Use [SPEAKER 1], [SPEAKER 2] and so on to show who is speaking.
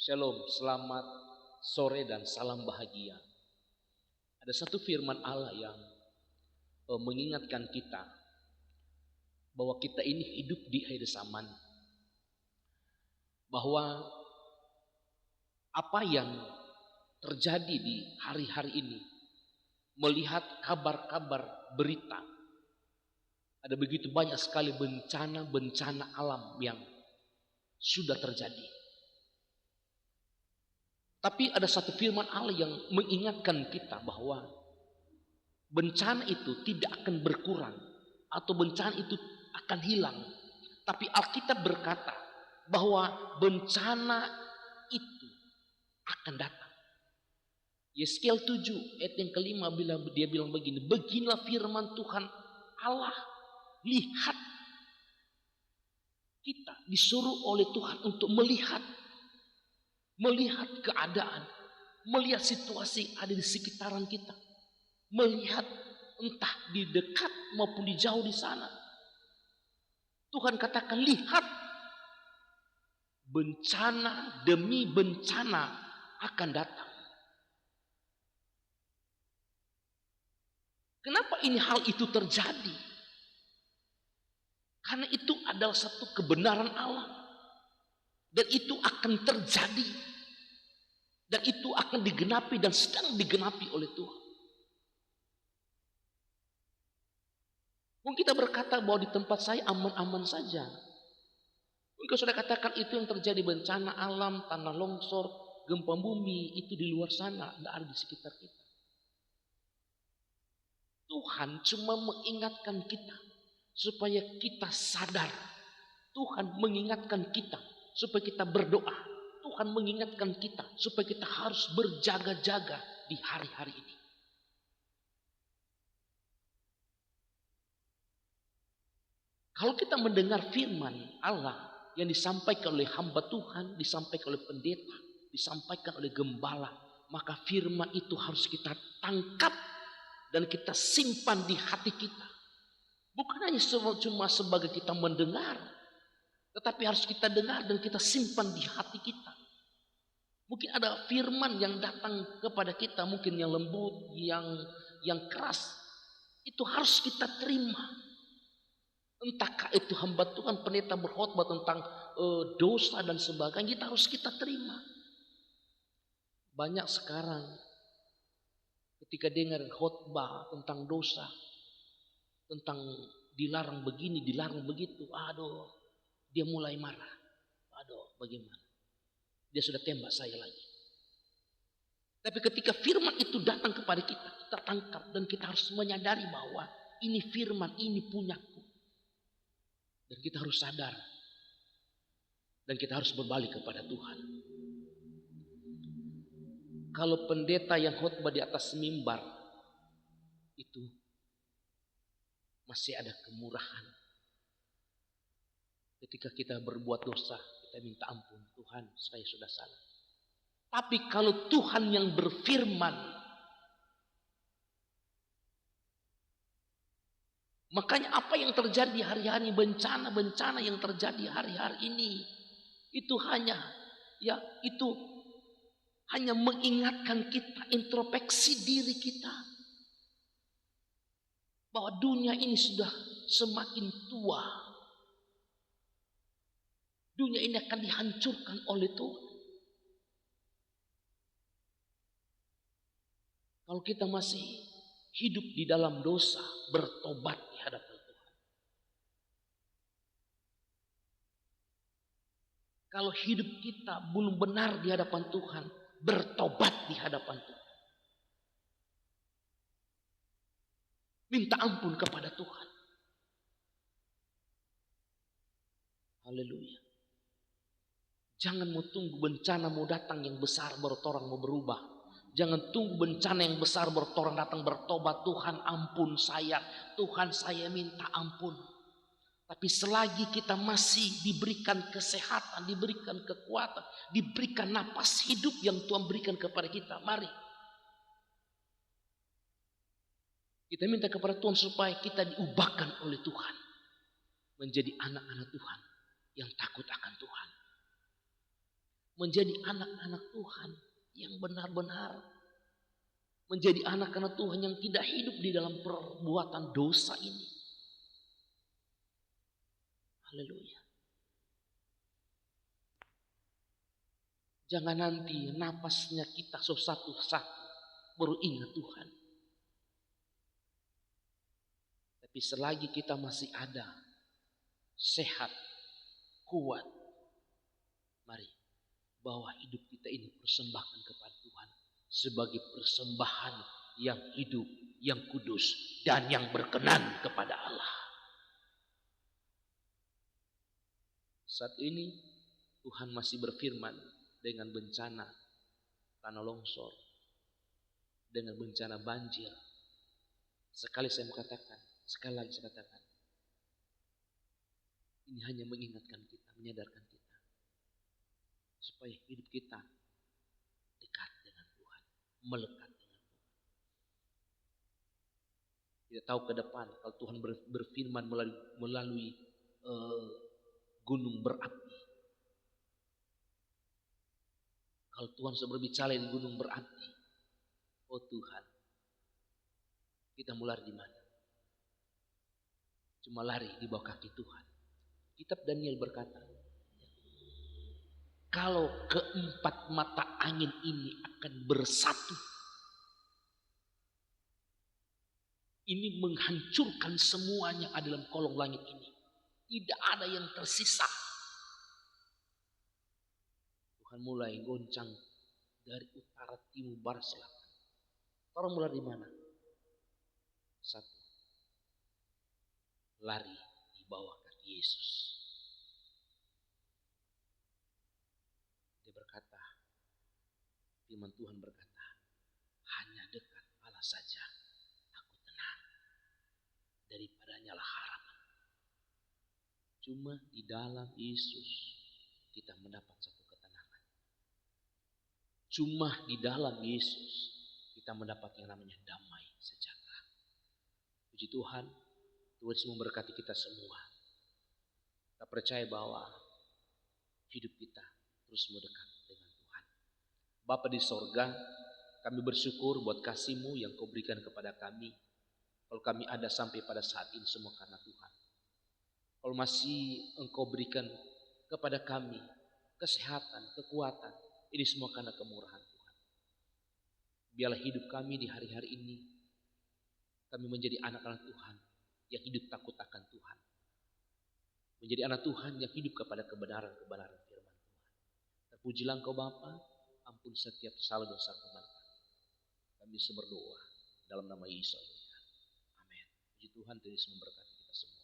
[SPEAKER 1] Shalom, selamat sore dan salam bahagia. Ada satu firman Allah yang mengingatkan kita bahwa kita ini hidup di akhir zaman. Bahwa apa yang terjadi di hari-hari ini, melihat kabar-kabar berita, ada begitu banyak sekali bencana-bencana alam yang sudah terjadi. Tapi ada satu firman Allah yang mengingatkan kita bahwa bencana itu tidak akan berkurang atau bencana itu akan hilang. Tapi Alkitab berkata bahwa bencana itu akan datang. Yeskiel 7 ayat yang kelima dia bilang begini, beginilah firman Tuhan Allah, lihat, kita disuruh oleh Tuhan untuk melihat keadaan, melihat situasi ada di sekitaran kita, melihat entah di dekat maupun di jauh di sana. Tuhan katakan, lihat, bencana demi bencana akan datang. Kenapa hal itu terjadi? Karena itu adalah satu kebenaran Allah, dan itu akan terjadi. Dan itu akan digenapi dan sedang digenapi oleh Tuhan. Mungkin kita berkata bahwa di tempat saya aman-aman saja. Mungkin sudah katakan itu yang terjadi bencana alam, tanah longsor, gempa bumi, itu di luar sana, tidak ada di sekitar kita. Tuhan cuma mengingatkan kita supaya kita sadar. Tuhan mengingatkan kita supaya kita berdoa. Tuhan mengingatkan kita supaya kita harus berjaga-jaga di hari-hari ini. Kalau kita mendengar firman Allah yang disampaikan oleh hamba Tuhan, disampaikan oleh pendeta, disampaikan oleh gembala, maka firman itu harus kita tangkap dan kita simpan di hati kita. Bukan hanya cuma sebagai kita mendengar, tetapi harus kita dengar dan kita simpan di hati kita. Mungkin ada firman yang datang kepada kita, mungkin yang lembut, yang keras. Itu harus kita terima. Entahkah itu hamba Tuhan, pendeta berkhotbah tentang dosa dan sebagainya, kita terima. Banyak sekarang ketika dengar khotbah tentang dosa, tentang dilarang begini, dilarang begitu, aduh, dia mulai marah. Aduh, bagaimana? Dia sudah tembak saya lagi. Tapi ketika firman itu datang kepada kita, kita tangkap dan kita harus menyadari bahwa ini firman, ini punyaku. Dan kita harus sadar. Dan kita harus berbalik kepada Tuhan. Kalau pendeta yang khotbah di atas mimbar itu masih ada kemurahan. Ketika kita berbuat dosa, kita minta ampun, Tuhan, saya sudah salah. Tapi kalau Tuhan yang berfirman, makanya apa yang terjadi hari-hari, bencana-bencana yang terjadi hari-hari ini, itu hanya mengingatkan kita, introspeksi diri kita, bahwa dunia ini sudah semakin tua. Dunia ini akan dihancurkan oleh Tuhan. Kalau kita masih hidup di dalam dosa, bertobat di hadapan Tuhan. Kalau hidup kita belum benar di hadapan Tuhan, bertobat di hadapan Tuhan. Minta ampun kepada Tuhan. Haleluya. Jangan mau tunggu bencana mau datang yang besar baru orang mau berubah. Jangan tunggu bencana yang besar baru orang datang bertobat. Tuhan ampun saya. Tuhan saya minta ampun. Tapi selagi kita masih diberikan kesehatan, diberikan kekuatan, diberikan napas hidup yang Tuhan berikan kepada kita, mari kita minta kepada Tuhan supaya kita diubahkan oleh Tuhan menjadi anak-anak Tuhan yang takut akan Tuhan. menjadi anak-anak Tuhan yang benar-benar menjadi anak-anak Tuhan yang tidak hidup di dalam perbuatan dosa ini. Haleluya. Jangan nanti napasnya kita satu-satu baru ingat Tuhan. Tapi selagi kita masih ada, sehat, kuat, mari bawa hidup kita ini persembahkan kepada Tuhan sebagai persembahan yang hidup, yang kudus, dan yang berkenan kepada Allah. Saat ini Tuhan masih berfirman dengan bencana tanah longsor, dengan bencana banjir. Sekali lagi saya katakan, ini hanya mengingatkan kita, menyadarkan kita, supaya hidup kita dekat dengan Tuhan, melekat dengan Tuhan. Tidak tahu ke depan kalau Tuhan berfirman melalui gunung berapi. Kalau Tuhan sudah berbicara di gunung berapi, oh Tuhan, kita mau lari di mana? Cuma lari di bawah kaki Tuhan. Kitab Daniel berkata, kalau keempat mata angin ini akan bersatu, ini menghancurkan semuanya ada dalam kolong langit ini. Tidak ada yang tersisa. Tuhan mulai goncang dari utara, timur, barat, selatan. Orang mulai di mana? Satu, lari di bawah kaki Yesus. Dia berkata, firman Tuhan berkata, hanya dekat Allah saja aku tenang, daripadanya lah harapan. Cuma di dalam Yesus kita mendapat satu ketenangan. Cuma di dalam Yesus kita mendapat yang namanya damai sejahtera. Puji Tuhan, Tuhan Yesus memberkati kita semua. Kita percaya bahwa hidup kita terus mendekat dengan Tuhan. Bapa di sorga, kami bersyukur buat kasih-Mu yang Kau berikan kepada kami. Kalau kami ada sampai pada saat ini semua karena Tuhan. Kalau masih Engkau berikan kepada kami kesehatan, kekuatan, ini semua karena kemurahan Tuhan. Biarlah hidup kami di hari-hari ini, kami menjadi anak-anak Tuhan yang hidup takut akan Tuhan. Menjadi anak Tuhan yang hidup kepada kebenaran-kebenaran firman Tuhan. Terpujilah Engkau Bapa, ampun setiap salah dosa kami. Kami berdoa dalam nama Yesus. Amin. Puji Tuhan, Tuhan Yesus memberkati kita semua.